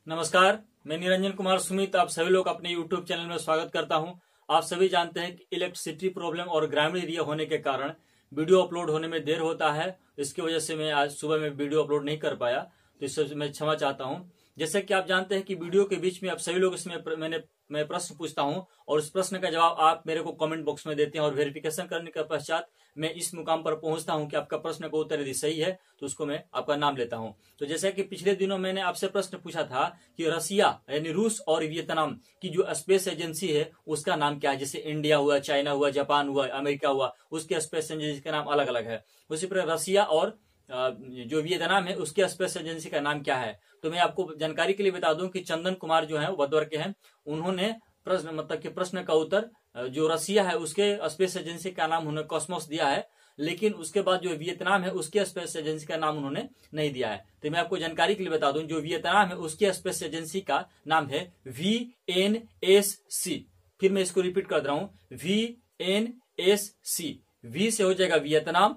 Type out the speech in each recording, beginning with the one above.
नमस्कार, मैं निरंजन कुमार सुमित आप सभी लोग अपने YouTube चैनल में स्वागत करता हूं। आप सभी जानते हैं कि इलेक्ट्रिसिटी प्रॉब्लम और ग्रामीण एरिया होने के कारण वीडियो अपलोड होने में देर होता है। इसकी वजह से मैं आज सुबह में वीडियो अपलोड नहीं कर पाया, तो इससे मैं क्षमा चाहता हूं। जैसे कि आप जानते हैं कि वीडियो के बीच में आप सभी लोग इसमें मैं प्रश्न पूछता हूं और उस प्रश्न का जवाब आप मेरे को कमेंट बॉक्स में देते हैं और वेरिफिकेशन करने के पश्चात मैं इस मुकाम पर पहुंचता हूं कि आपका प्रश्न का उत्तर यदि सही है तो उसको मैं आपका नाम लेता हूं। तो जैसे कि पिछले दिनों मैंने आपसे प्रश्न पूछा था कि रसिया यानी रूस और वियतनाम की जो स्पेस एजेंसी है उसका नाम क्या है। जैसे इंडिया हुआ, चाइना हुआ, जापान हुआ, अमेरिका हुआ, उसके स्पेस एजेंसी का नाम अलग अलग है। उसी प्रकार रसिया और जो वियतनाम है उसके स्पेस एजेंसी का नाम क्या है। तो मैं आपको जानकारी के लिए बता दूं कि चंदन कुमार जो है वडोदरा के हैं, उन्होंने प्रश्न का उत्तर जो रसिया है उसके स्पेस एजेंसी का नाम उन्होंने कॉस्मोस दिया है, लेकिन उसके बाद जो वियतनाम है उसके स्पेस एजेंसी का नाम उन्होंने नहीं दिया है। तो मैं आपको जानकारी के लिए बता दूं जो वियतनाम है उसके स्पेस एजेंसी का नाम है VNSC। फिर मैं इसको रिपीट कर रहा हूं, VNSC। V से हो जाएगा वियतनाम,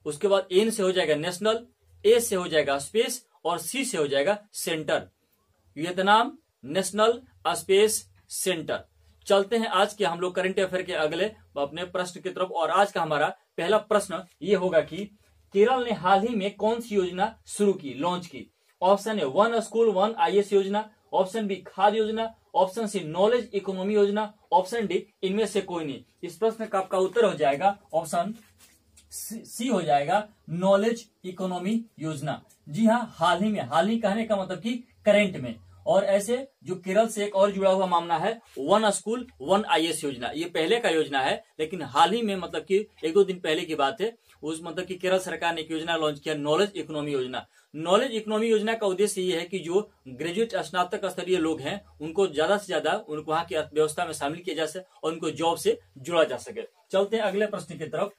उसके बाद N से हो जाएगा नेशनल, A से हो जाएगा स्पेस और C से हो जाएगा centre. Vietnam national space centre. चलते हैं आज के हम लोग करंट अफेयर के अगले अपने प्रश्न की तरफ। और आज का हमारा पहला प्रश्न ये होगा कि केरल ने हाल ही में कौन सी योजना शुरू की, लॉन्च की। ऑप्शन है 1 स्कूल 1 IAS योजना, ऑप्शन बी खाद्य योजना, ऑप्शन सी नॉलेज इकोनॉमी योजना, ऑप्शन डी इनमें से कोई नहीं। इस प्रश्न का आपका उत्तर हो जाएगा ऑप्शन सी हो जाएगा नॉलेज इकोनॉमी योजना। जी हाँ, हाल ही कहने का मतलब कि करंट में। और ऐसे जो केरल से एक और जुड़ा हुआ मामला है 1 स्कूल 1 IAS योजना, ये पहले का योजना है लेकिन हाल ही में मतलब कि 1-2 दिन पहले की बात है। उस मतलब कि केरल सरकार ने एक योजना लॉन्च किया, नॉलेज इकोनॉमी योजना। नॉलेज इकोनॉमी योजना का उद्देश्य ये है कि जो ग्रेजुएट स्नातक स्तरीय लोग हैं उनको ज्यादा से ज्यादा उनको वहां की अर्थव्यवस्था में शामिल किया जा सके और उनको जॉब से जुड़ा जा सके। चलते हैं अगले प्रश्न की तरफ।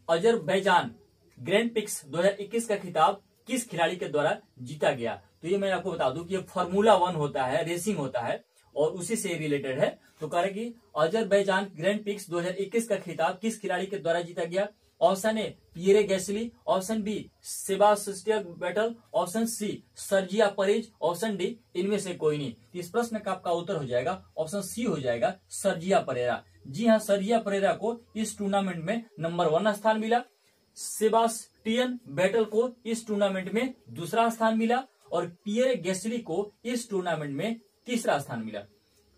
अजरबैजान ग्रैंड पिक्स 2021 का खिताब किस खिलाड़ी के द्वारा जीता गया। तो ये मैं आपको बता दूं कि ये फार्मूला 1 होता है, रेसिंग होता है और उसी से रिलेटेड है। तो कह रहे कि अजरबैजान ग्रैंड पिक्स 2021 का खिताब किस खिलाड़ी के द्वारा जीता गया। Option A Pierre Gasly, option B Sebastian Vettel, option C Sergio Perez, option D इनमें से कोई नहीं। इस प्रश्न का आपका उत्तर हो जाएगा ऑप्शन सी हो जाएगा सर्जिया परेरा। जी हाँ, सर्जिया परेरा को इस टूर्नामेंट में नंबर 1 स्थान मिला, सेबास्टियन वेटल को इस टूर्नामेंट में दूसरा स्थान मिला और पियरे गैसली को इस टूर्नामेंट में तीसरा स्थान मिला।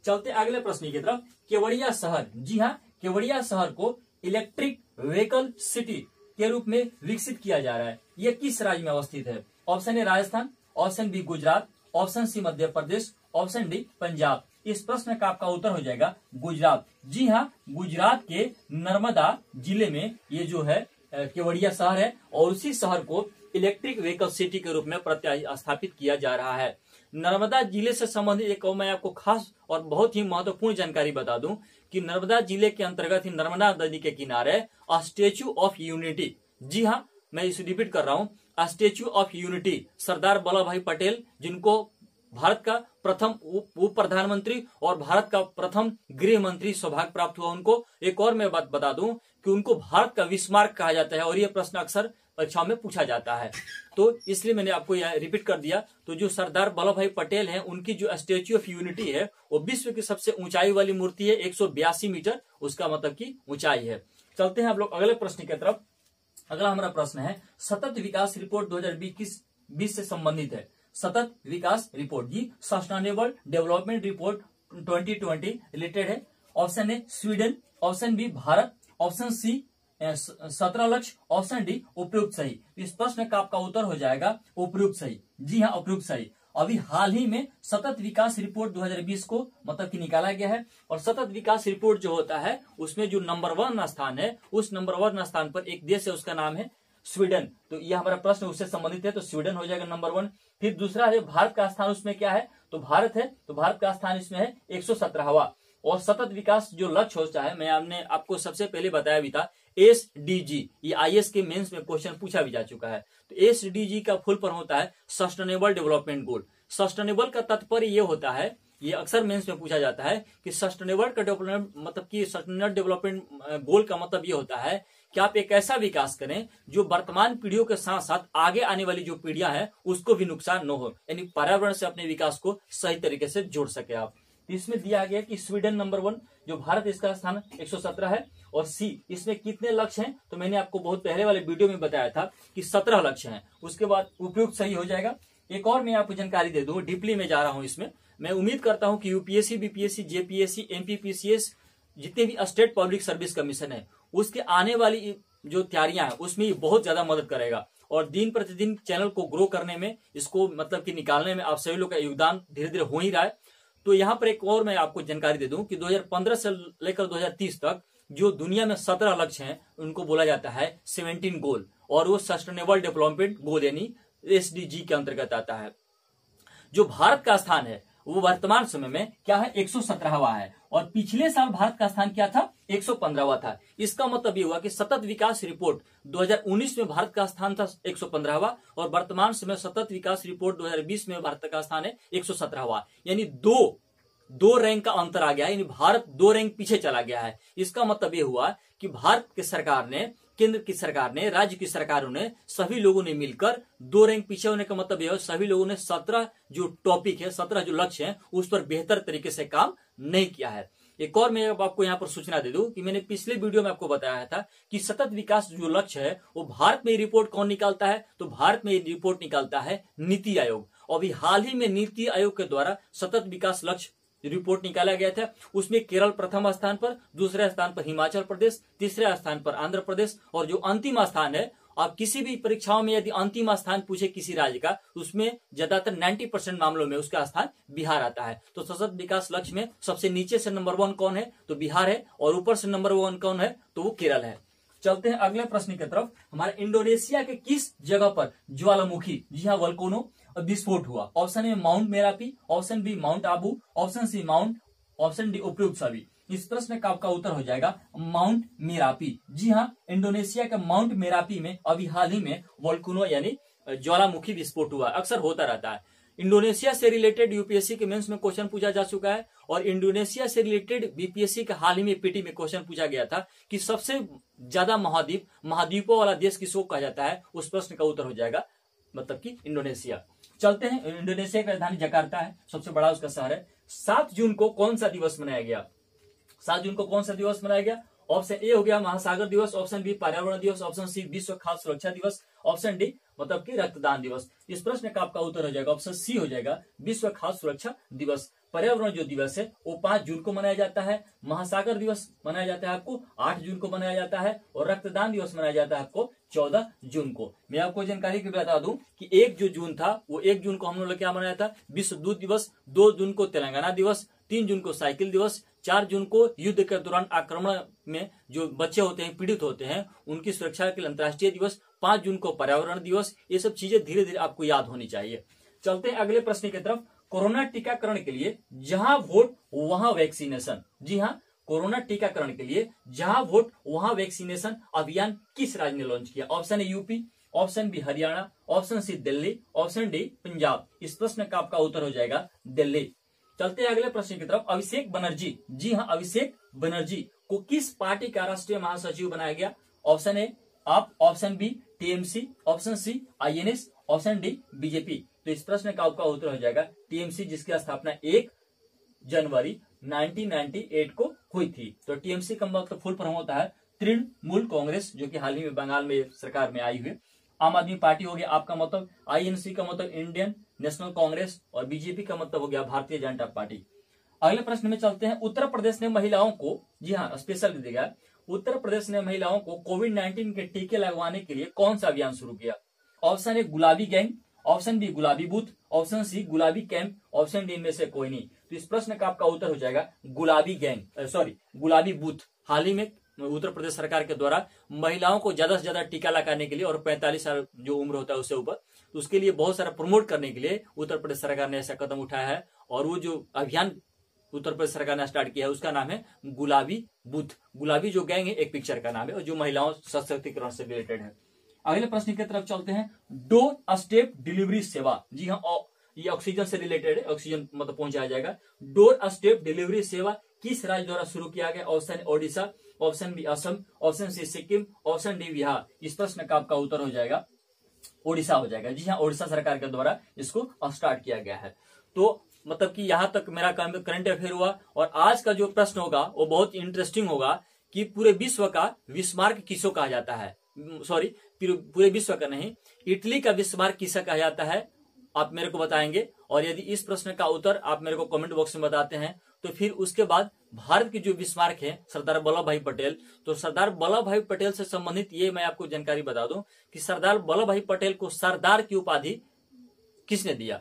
चलते अगले प्रश्न की तरफ। केवड़िया शहर, जी हाँ, केवड़िया शहर को इलेक्ट्रिक व्हीकल सिटी के रूप में विकसित किया जा रहा है। यह किस राज्य में अवस्थित है। Option A Rajasthan, option B Gujarat, option C Madhya Pradesh, option D Punjab. इस प्रश्न का आपका उत्तर हो जाएगा गुजरात। जी हाँ, गुजरात के नर्मदा जिले में ये जो है केवड़िया शहर है और उसी शहर को इलेक्ट्रिक व्हीकल सिटी के रूप में प्रतिस्थापित किया जा रहा है। नर्मदा जिले से संबंधित एक और मैं आपको खास और बहुत ही महत्वपूर्ण जानकारी बता दूं कि नर्मदा जिले के अंतर्गत ही नर्मदा नदी के किनारे स्टेच्यू ऑफ यूनिटी। जी हाँ, मैं इसे रिपीट कर रहा हूं, statue of unity Sardar Vallabh भाई पटेल, जिनको भारत का प्रथम उप प्रधानमंत्री और भारत का प्रथम गृह मंत्री सौभाग्य प्राप्त हुआ उनको। एक और मैं बात बता दूं कि उनको भारत का विस्मार्क कहा जाता है और यह प्रश्न अक्सर परीक्षाओं में पूछा जाता है, तो इसलिए मैंने आपको यह रिपीट कर दिया। तो जो सरदार वल्लभ भाई पटेल हैं उनकी जो स्टेच्यू ऑफ यूनिटी है वो विश्व की सबसे ऊंचाई वाली मूर्ति है, 182 मीटर उसका मतलब की ऊंचाई है। चलते हैं आप लोग अगले प्रश्न की तरफ। अगला हमारा प्रश्न है सतत विकास रिपोर्ट 2020 से संबंधित है। सतत विकास रिपोर्ट, जी सस्टेनेबल डेवलपमेंट रिपोर्ट 2020 रिलेटेड है। Option A Sweden, option B Bharat, option C 17 लक्ष्य, ऑप्शन डी उपयुक्त सही। इस प्रश्न का आपका उत्तर हो जाएगा उपयुक्त सही। जी हाँ, उपयुक्त सही। अभी हाल ही में सतत विकास रिपोर्ट 2020 को मतलब कि निकाला गया है और सतत विकास रिपोर्ट जो होता है उसमें जो नंबर 1 स्थान है उस नंबर 1 स्थान पर एक देश है, उसका नाम है स्वीडन। तो यह हमारा प्रश्न उससे संबंधित है, तो स्वीडन हो जाएगा नंबर 1। फिर दूसरा है भारत का स्थान, उसमें क्या है तो भारत है, तो भारत का स्थान इसमें है 117वां। और सतत विकास जो लक्ष्य होता है मैंने आपको सबसे पहले बताया भी था SDG, ये IAS के मेंस में क्वेश्चन पूछा भी जा चुका है। तो SDG का फुल फॉर्म होता है सस्टेनेबल डेवलपमेंट गोल। सस्टेनेबल का तात्पर्य ये होता है, ये अक्सर मेंस में पूछा जाता है कि सस्टेनेबल का डेवलपमेंट मतलब कि सस्टेनेबल डेवलपमेंट गोल का मतलब ये होता है कि आप एक ऐसा विकास करें जो वर्तमान पीढ़ियों के साथ साथ आगे आने वाली जो पीढ़ियां हैं उसको भी नुकसान न हो, यानी पर्यावरण से अपने विकास को सही तरीके से जोड़ सके आप। तो इसमें दिया गया कि स्वीडन नंबर 1, जो भारत इसका स्थान 117 है। और सी, इसमें कितने लक्ष्य हैं, तो मैंने आपको बहुत पहले वाले वीडियो में बताया था कि 17 लक्ष्य हैं। उसके बाद उपयुक्त सही हो जाएगा। एक और मैं आपको जानकारी दे दूं, डीपली में जा रहा हूं इसमें। मैं उम्मीद करता हूं कि यूपीएससी, बीपीएससी, जेपीएससी, एमपीपीसीएस, जितने भी स्टेट पब्लिक सर्विस कमीशन है, उसके आने वाली जो तैयारियां हैं उसमें ये बहुत ज्यादा मदद करेगा। और दिन प्रतिदिन चैनल को ग्रो करने में, इसको मतलब कि निकालने में आप सभी लोग का योगदान धीरे धीरे हो ही रहा है। तो यहाँ पर एक और मैं आपको जानकारी दे दूं कि 2015 से लेकर 2030 तक जो दुनिया में 17 लक्ष्य हैं उनको बोला जाता है 17 गोल, और वो सस्टेनेबल डेवलपमेंट गोल यानी एसडीजी के अंतर्गत आता है। जो भारत का स्थान है वो वर्तमान समय में क्या है, 117वां है। और पिछले साल भारत का स्थान क्या था, 115वां था। इसका मतलब ये हुआ कि सतत विकास रिपोर्ट 2019 में भारत का स्थान था 115वां, और वर्तमान समय सतत विकास रिपोर्ट 2020 में भारत का स्थान है 117वां, यानी दो रैंक का अंतर आ गया है, यानी भारत 2 रैंक पीछे चला गया है। इसका मतलब ये हुआ कि भारत की सरकार ने, केंद्र की सरकार ने, राज्य की सरकारों ने, सभी लोगों ने मिलकर 2 रैंक पीछे होने का मतलब यह है सभी लोगों ने 17 जो टॉपिक है, 17 जो लक्ष्य है उस पर बेहतर तरीके से काम नहीं किया है। एक और मैं आपको यहाँ पर सूचना दे दूं कि मैंने पिछले वीडियो में आपको बताया था कि सतत विकास जो लक्ष्य है वो भारत में रिपोर्ट कौन निकालता है, तो भारत में रिपोर्ट निकालता है नीति आयोग। और अभी हाल ही में नीति आयोग के द्वारा सतत विकास लक्ष्य रिपोर्ट निकाला गया था। उसमें केरल प्रथम स्थान पर, दूसरे स्थान पर हिमाचल प्रदेश, तीसरे स्थान पर आंध्र प्रदेश, और जो अंतिम स्थान है, आप किसी भी परीक्षाओं में यदि अंतिम स्थान पूछे किसी राज्य का, उसमें ज्यादातर 90% मामलों में उसका स्थान बिहार आता है। तो सतत विकास लक्ष्य में सबसे नीचे से नंबर 1 कौन है, तो बिहार है, और ऊपर से नंबर 1 कौन है, तो वो केरल है। चलते हैं अगले प्रश्न की तरफ। हमारे इंडोनेशिया के किस जगह पर ज्वालामुखी, जी हाँ वोल्केनो, विस्फोट हुआ? Option A mount Merapi, option B mount Abu, option C mount, option D उपयुक्त सभी। इस प्रश्न का आपका उत्तर हो जाएगा माउंट मेरापी। जी हाँ, इंडोनेशिया के माउंट मेरापी में अभी हाल ही में वोल्केनो यानी ज्वालामुखी विस्फोट हुआ। अक्सर होता रहता है। इंडोनेशिया से रिलेटेड यूपीएससी के मेंस में क्वेश्चन पूछा जा चुका है, और इंडोनेशिया से रिलेटेड बीपीएससी का हाल ही में पीटी में क्वेश्चन पूछा गया था कि सबसे ज्यादा महाद्वीपों वाला देश किसको कहा जाता है। उस प्रश्न का उत्तर हो जाएगा मतलब कि इंडोनेशिया। चलते हैं, इंडोनेशिया की राजधानी जकार्ता है, सबसे बड़ा उसका शहर है। 7 जून को कौन सा दिवस मनाया गया? 7 जून को कौन सा दिवस मनाया गया? ऑप्शन ए हो गया महासागर दिवस, ऑप्शन बी पर्यावरण दिवस, ऑप्शन सी विश्व खाद्य सुरक्षा दिवस, ऑप्शन डी मतलब कि रक्तदान दिवस। इस प्रश्न का आपका उत्तर हो जाएगा ऑप्शन सी हो जाएगा विश्व खाद्य सुरक्षा दिवस। पर्यावरण जो दिवस है वो 5 जून को मनाया जाता है। महासागर दिवस मनाया जाता है आपको 8 जून को मनाया जाता है, और रक्तदान दिवस मनाया जाता है आपको 14 जून को। मैं आपको जानकारी के बता दूं कि 1 जो जून था वो 1 जून को हम लोग क्या मनाया था, विश्व दूध दिवस। 2 जून को तेलंगाना दिवस, 3 जून को साइकिल दिवस, 4 जून को युद्ध के दौरान आक्रमण में जो बच्चे होते हैं, पीड़ित होते हैं, उनकी सुरक्षा के लिए अंतर्राष्ट्रीय दिवस, 5 जून को पर्यावरण दिवस। ये सब चीजें धीरे धीरे आपको याद होनी चाहिए। चलते हैं अगले प्रश्न की तरफ। कोरोना टीकाकरण के लिए जहां वोट वहां वैक्सीनेशन। जी हाँ, कोरोना टीकाकरण के लिए जहां वोट वहां वैक्सीनेशन अभियान किस राज्य ने लॉन्च किया? Option A UP, option B Haryana, option C Delhi, option D Punjab. इस प्रश्न का आपका उत्तर हो जाएगा दिल्ली। चलते हैं अगले प्रश्न की तरफ। अभिषेक बनर्जी, जी हाँ अभिषेक बनर्जी को किस पार्टी का राष्ट्रीय महासचिव बनाया गया? Option A AAP, option B TMC, option C INS, option D BJP. तो इस प्रश्न का आपका उत्तर हो जाएगा टीएमसी, जिसकी स्थापना 1 जनवरी 1998 को हुई थी। तो टीएमसी का मतलब फुल फॉर्म होता है तृणमूल कांग्रेस, जो कि हाल ही में बंगाल में सरकार में आई हुई। आम आदमी पार्टी हो गया आपका मतलब, आईएनसी का मतलब इंडियन नेशनल कांग्रेस, और बीजेपी का मतलब हो गया भारतीय जनता पार्टी। अगले प्रश्न में चलते हैं। उत्तर प्रदेश ने महिलाओं को, जी हाँ स्पेशल देगा, उत्तर प्रदेश ने महिलाओं को कोविड-19 के टीके लगवाने के लिए कौन सा अभियान शुरू किया? ऑप्शन ए गुलाबी गैंग, ऑप्शन बी गुलाबी बूथ, ऑप्शन सी गुलाबी कैंप, ऑप्शन डी इनमें से कोई नहीं। तो इस प्रश्न का आपका उत्तर हो जाएगा गुलाबी गैंग, गुलाबी बूथ। हाल ही में उत्तर प्रदेश सरकार के द्वारा महिलाओं को ज्यादा से ज्यादा टीका लगाने के लिए, और 45 साल जो उम्र होता है उससे ऊपर, तो उसके लिए बहुत सारा प्रमोट करने के लिए उत्तर प्रदेश सरकार ने ऐसा कदम उठाया है। और वो जो अभियान उत्तर प्रदेश सरकार ने स्टार्ट किया है उसका नाम है गुलाबी बूथ। गुलाबी जो गैंग है एक पिक्चर का नाम है, और जो महिलाओं सशक्तिकरण से रिलेटेड है। अगले प्रश्न की तरफ चलते हैं। डोर स्टेप डिलीवरी सेवा, जी हाँ ये ऑक्सीजन से रिलेटेड है, ऑक्सीजन मतलब पहुंचाया जाएगा। डोर स्टेप डिलीवरी सेवा किस राज्य द्वारा शुरू किया गया? Option Odisha, option B Assam, option C Sikkim, option D Bihar. इस प्रश्न का आपका उत्तर हो जाएगा ओडिशा हो जाएगा। जी हाँ, ओडिशा सरकार के द्वारा इसको स्टार्ट किया गया है। तो मतलब कि यहां तक मेरा करंट अफेयर हुआ। और आज का जो प्रश्न होगा वो बहुत इंटरेस्टिंग होगा कि पूरे विश्व का बिस्मार्क किसको कहा जाता है? सॉरी, पूरे विश्व का नहीं, इटली का बिस्मार्क किसे कहा जाता है, आप मेरे को बताएंगे। और यदि इस प्रश्न का उत्तर आप मेरे को कमेंट बॉक्स में बताते हैं तो फिर उसके बाद भारत की जो बिस्मार्क है सरदार वल्लभ भाई पटेल, तो सरदार वल्लभ भाई पटेल से संबंधित ये मैं आपको जानकारी बता दूं कि सरदार वल्लभ भाई पटेल को सरदार की उपाधि किसने दिया?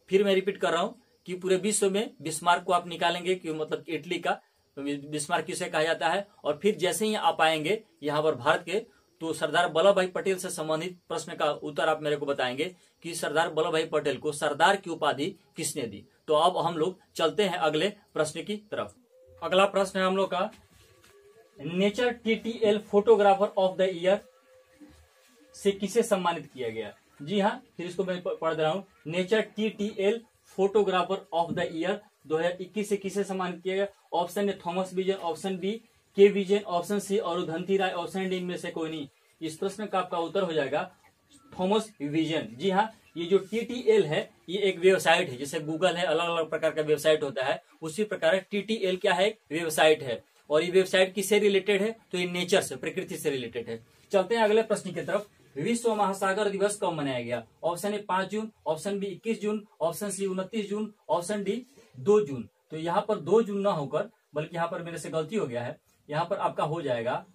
फिर मैं रिपीट कर रहा हूं कि पूरे विश्व में बिस्मार्क को आप निकालेंगे कि मतलब इटली का बिस्मार्क किसे कहा जाता है, और फिर जैसे ही आप आएंगे यहाँ पर भारत के, तो सरदार वल्लभ भाई पटेल से संबंधित प्रश्न का उत्तर आप मेरे को बताएंगे कि सरदार वल्लभ भाई पटेल को सरदार की उपाधि किसने दी। तो अब हम लोग चलते हैं अगले प्रश्न की तरफ। अगला प्रश्न है हम लोग का, nature TTL photographer of the year से किसे सम्मानित किया गया? जी हाँ, फिर इसको मैं पढ़ रहा हूं। Nature TTL photographer of the year 2021 से किसे सम्मानित किया गया? Option A Thomas Vijayan, option B K Vijayan, option C Arundhati Roy, option D इनमें से कोई नहीं। इस प्रश्न का आपका उत्तर हो जाएगा थॉमस विजन। जी हाँ, ये जो टीटीएल है ये एक वेबसाइट है, जैसे गूगल है, अलग अलग प्रकार का वेबसाइट होता है, उसी प्रकार टीटीएल क्या है? एक वेबसाइट है। और ये वेबसाइट किससे रिलेटेड है? तो ये नेचर से, प्रकृति से रिलेटेड है। चलते हैं अगले प्रश्न की तरफ। विश्व महासागर दिवस कब मनाया गया? Option A 5 June, option B 21 June, option C 29 June, option D 2 June. तो यहाँ पर 2 जून ना होकर, बल्कि यहाँ पर मेरे से गलती हो गया है, यहाँ पर आपका हो जाएगा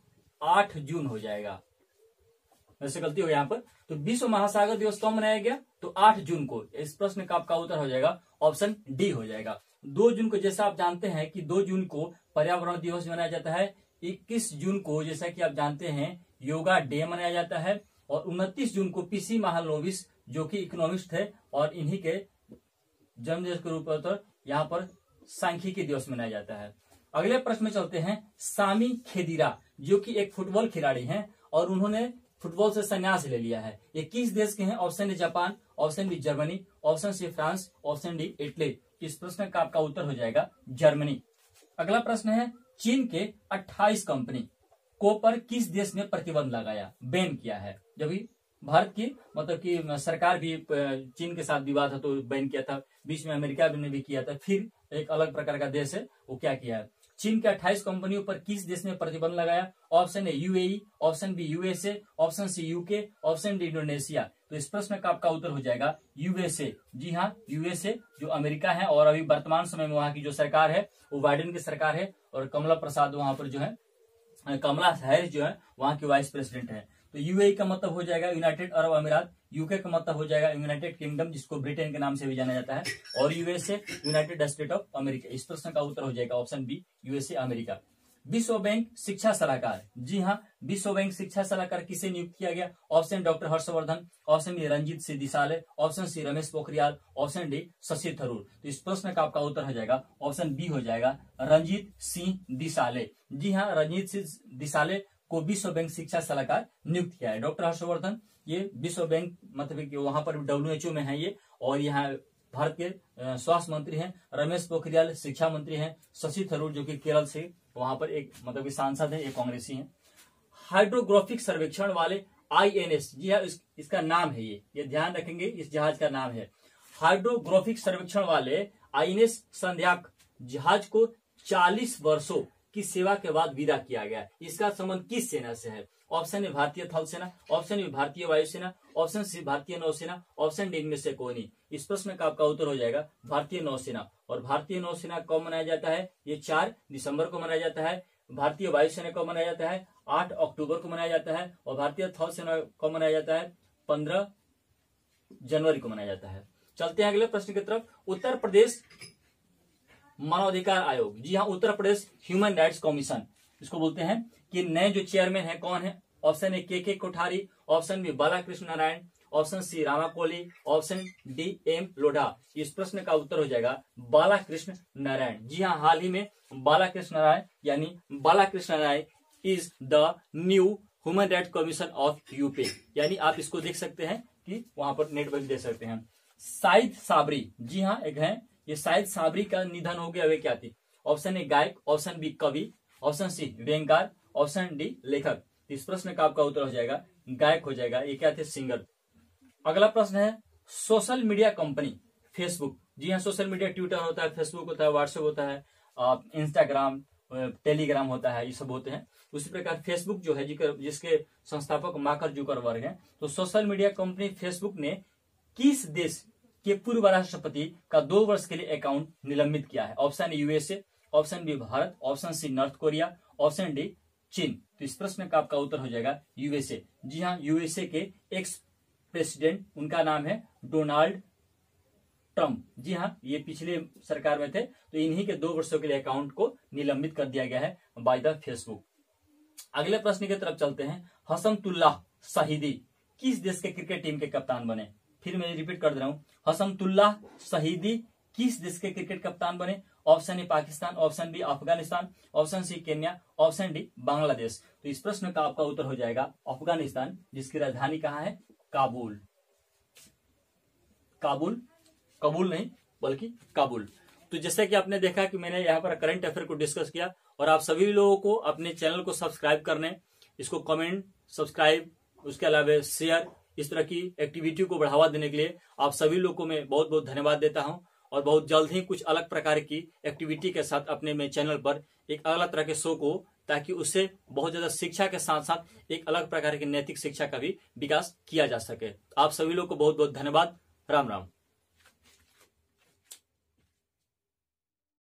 8 जून हो जाएगा, मेरे से गलती हो गया यहाँ पर। तो विश्व महासागर दिवस कब मनाया गया? तो 8 जून को। इस प्रश्न का आपका उत्तर हो जाएगा ऑप्शन डी हो जाएगा। 2 जून को जैसा आप जानते हैं कि 2 जून को पर्यावरण दिवस मनाया जाता है। 21 जून को जैसा कि आप जानते हैं योगा डे मनाया जाता है। और 29 जून को पीसी महालनोबिस जो कि इकोनॉमिस्ट थे और इन्हीं के जन्मदिवस के रूप में यहाँ पर सांख्यिकी दिवस मनाया जाता है। अगले प्रश्न में चलते हैं। सामी खेदिरा जो कि एक फुटबॉल खिलाड़ी हैं और उन्होंने फुटबॉल से संन्यास ले लिया है, ये किस देश के हैं? Option A Japan, option B Germany, option C France, option D Italy. इस प्रश्न का आपका उत्तर हो जाएगा जर्मनी। अगला प्रश्न है, चीन के 28 कंपनी को पर किस देश ने प्रतिबंध लगाया, बैन किया है? जब भी भारत की मतलब कि सरकार भी चीन के साथ विवाद था तो बैन किया था, बीच में अमेरिका ने भी किया था, फिर एक अलग प्रकार का देश है वो क्या किया है? चीन के 28 कंपनियों पर किस देश ने प्रतिबंध लगाया? Option A UAE, option B USA, option C UK, option D Indonesia. तो इस प्रश्न का आपका उत्तर हो जाएगा यूएसए। जी हाँ, यूएसए जो अमेरिका है और अभी वर्तमान समय में वहां की जो सरकार है वो बाइडेन की सरकार है और कमला प्रसाद वहां पर जो है, कमला हैरिस जो है वहां की वाइस प्रेसिडेंट है। तो यूएई का मतलब हो जाएगा यूनाइटेड अरब अमीरात, यूके का मतलब हो जाएगा यूनाइटेड किंगडम जिसको ब्रिटेन के नाम से भी जाना जाता है, और USA United state of America. इस प्रश्न का उत्तर हो जाएगा ऑप्शन बी यूएसए अमेरिका। विश्व बैंक शिक्षा सलाहकार, जी हाँ, विश्व बैंक शिक्षा सलाहकार किसे नियुक्त किया गया? Option doctor Harshvardhan, option B Ranjit Singh Disale, option C Ramesh Pokhriyal, option D Shashi Tharoor. तो इस प्रश्न का आपका उत्तर हो जाएगा ऑप्शन बी हो जाएगा रंजीत सिंह दिसाले। जी हाँ, रंजीत सिंह दिसाले को विश्व बैंक शिक्षा सलाहकार नियुक्त किया है। डॉक्टर हर्षवर्धन ये विश्व बैंक मतलब कि वहां पर WHO में है ये, और यहाँ भारत के स्वास्थ्य मंत्री हैं। रमेश पोखरियाल शिक्षा मंत्री हैं। शशि थरूर जो कि केरल से वहां पर एक मतलब कि सांसद है, एक कांग्रेसी हैं। हाइड्रोग्राफिक सर्वेक्षण वाले INS, जी हाँ, इसका नाम है ये ध्यान रखेंगे, इस जहाज का नाम है हाइड्रोग्राफिक सर्वेक्षण वाले INS संध्याक जहाज को 40 वर्षों की सेवा के बाद विदा किया गया। इसका संबंध किस सेना से है? ऑप्शन ए भारतीय थल सेना, ऑप्शन बी भारतीय वायुसेना, ऑप्शन सी भारतीय नौसेना, ऑप्शन डी इनमें से कोई नहीं। इस प्रश्न का आपका उत्तर हो जाएगा भारतीय नौसेना। और भारतीय नौसेना कब मनाया जाता है? ये 4 दिसंबर को मनाया जाता है। भारतीय वायुसेना कब मनाया जाता है? 8 अक्टूबर को मनाया जाता है। और भारतीय थल सेना कब मनाया जाता है? 15 जनवरी को मनाया जाता है। चलते हैं अगले प्रश्न की तरफ। उत्तर प्रदेश मानवाधिकार आयोग, जी हाँ, Uttar Pradesh human rights commission इसको बोलते हैं, कि नए जो चेयरमैन है कौन है? Option A K Kothari, option B Balakrishna Narayan, option C Rama Kohli, option D M Lodha. इस प्रश्न का उत्तर हो जाएगा बालाकृष्ण नारायण। जी हाँ, हाल ही में बालाकृष्ण नारायण यानी Balakrishna Narayan is the new human rights commission of UP. यानी आप इसको देख सकते हैं कि वहां पर नेट पर देख सकते हैं। साइद साबरी, जी हाँ, एक है, ये साइद साबरी का निधन हो गया, वे क्या थी? ऑप्शन ए गायक, ऑप्शन बी कवि, ऑप्शन सी व्यंगकार, ऑप्शन डी लेखक। इस प्रश्न का आपका उत्तर हो जाएगा गायक हो जाएगा। ये क्या थे? सिंगर। अगला प्रश्न है सोशल मीडिया कंपनी फेसबुक। जी हाँ, सोशल मीडिया ट्विटर होता है, फेसबुक होता है, व्हाट्सएप होता है, इंस्टाग्राम, टेलीग्राम होता है, ये सब होते हैं। उसी प्रकार फेसबुक जो है जिसके संस्थापक मार्क जुकरबर्ग हैं। तो सोशल मीडिया कंपनी फेसबुक ने किस देश के पूर्व राष्ट्रपति का 2 वर्ष के लिए अकाउंट निलंबित किया है? Option USA, option B Bharat, option C North Korea, option D China. तो इस प्रश्न का आपका उत्तर हो जाएगा यूएसए। जी हाँ, यूएसए के एक्स प्रेसिडेंट, उनका नाम है डोनाल्ड ट्रम्प। जी हाँ, ये पिछले सरकार में थे, तो इन्हीं के 2 वर्षों के लिए अकाउंट को निलंबित कर दिया गया है बाय द फेसबुक। अगले प्रश्न की तरफ चलते हैं। हसमतुल्लाह शहीदी किस देश के क्रिकेट टीम के कप्तान बने? फिर मैं रिपीट कर दे रहा हूं, हसमतुल्लाह शहीदी किस देश के क्रिकेट कप्तान बने? Option A Pakistan, option B Afghanistan, option C Kenya, option D Bangladesh. तो इस प्रश्न का आपका उत्तर हो जाएगा अफगानिस्तान, जिसकी राजधानी कहाँ है? काबुल। काबुल, कबूल नहीं बल्कि काबुल। तो जैसा कि आपने देखा कि मैंने यहाँ पर करंट अफेयर को डिस्कस किया, और आप सभी लोगों को अपने चैनल को सब्सक्राइब करने, इसको कमेंट, सब्सक्राइब, उसके अलावा शेयर, इस तरह की एक्टिविटी को बढ़ावा देने के लिए आप सभी लोगों को मैं बहुत बहुत धन्यवाद देता हूं। और बहुत जल्द ही कुछ अलग प्रकार की एक्टिविटी के साथ अपने में चैनल पर एक अलग तरह के शो को, ताकि उससे बहुत ज्यादा शिक्षा के साथ साथ एक अलग प्रकार की नैतिक शिक्षा का भी विकास किया जा सके। आप सभी लोग को बहुत बहुत धन्यवाद। राम राम।